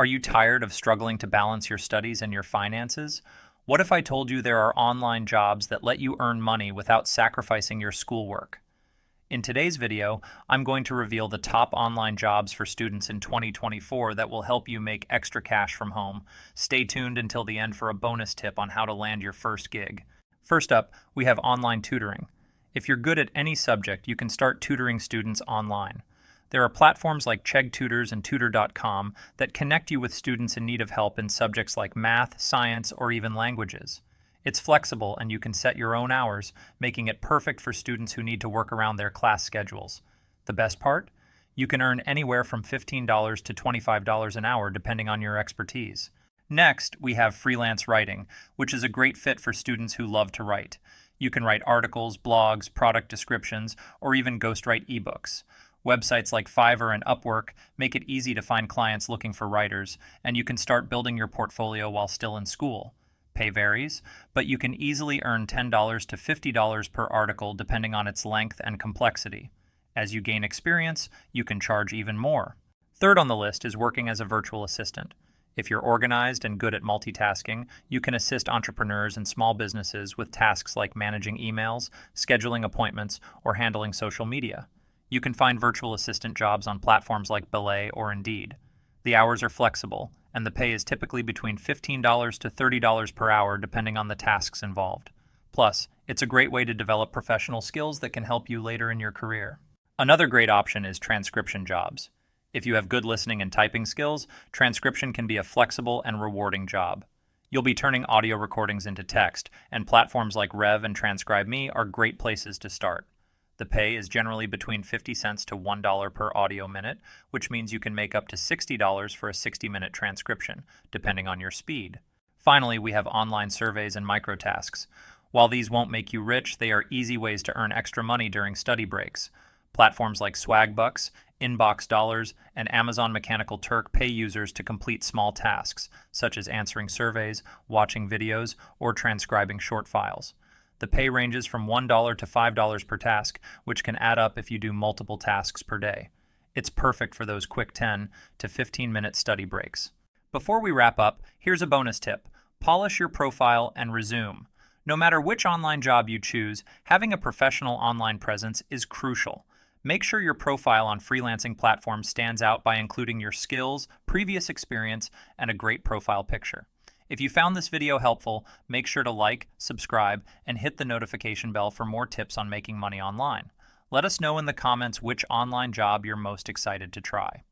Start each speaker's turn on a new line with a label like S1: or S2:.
S1: Are you tired of struggling to balance your studies and your finances? What if I told you there are online jobs that let you earn money without sacrificing your schoolwork? In today's video, I'm going to reveal the top online jobs for students in 2024 that will help you make extra cash from home. Stay tuned until the end for a bonus tip on how to land your first gig. First up, we have online tutoring. If you're good at any subject, you can start tutoring students online. There are platforms like Chegg Tutors and Tutor.com that connect you with students in need of help in subjects like math, science, or even languages. It's flexible and you can set your own hours, making it perfect for students who need to work around their class schedules. The best part? You can earn anywhere from $15 to $25 an hour depending on your expertise. Next, we have Freelance Writing, which is a great fit for students who love to write. You can write articles, blogs, product descriptions, or even ghostwrite ebooks. Websites like Fiverr and Upwork make it easy to find clients looking for writers, and you can start building your portfolio while still in school. Pay varies, but you can easily earn $10 to $50 per article depending on its length and complexity. As you gain experience, you can charge even more. Third on the list is working as a virtual assistant. If you're organized and good at multitasking, you can assist entrepreneurs and small businesses with tasks like managing emails, scheduling appointments, or handling social media. You can find virtual assistant jobs on platforms like Belay or Indeed. The hours are flexible, and the pay is typically between $15 to $30 per hour depending on the tasks involved. Plus, it's a great way to develop professional skills that can help you later in your career. Another great option is transcription jobs. If you have good listening and typing skills, transcription can be a flexible and rewarding job. You'll be turning audio recordings into text, and platforms like Rev and TranscribeMe are great places to start. The pay is generally between 50 cents to $1 per audio minute, which means you can make up to $60 for a 60-minute transcription, depending on your speed. Finally, we have online surveys and microtasks. While these won't make you rich, they are easy ways to earn extra money during study breaks. Platforms like Swagbucks, Inbox Dollars, and Amazon Mechanical Turk pay users to complete small tasks, such as answering surveys, watching videos, or transcribing short files. The pay ranges from $1 to $5 per task, which can add up if you do multiple tasks per day. It's perfect for those quick 10 to 15-minute study breaks. Before we wrap up, here's a bonus tip. Polish your profile and resume. No matter which online job you choose, having a professional online presence is crucial. Make sure your profile on freelancing platforms stands out by including your skills, previous experience, and a great profile picture. If you found this video helpful, make sure to like, subscribe, and hit the notification bell for more tips on making money online. Let us know in the comments which online job you're most excited to try.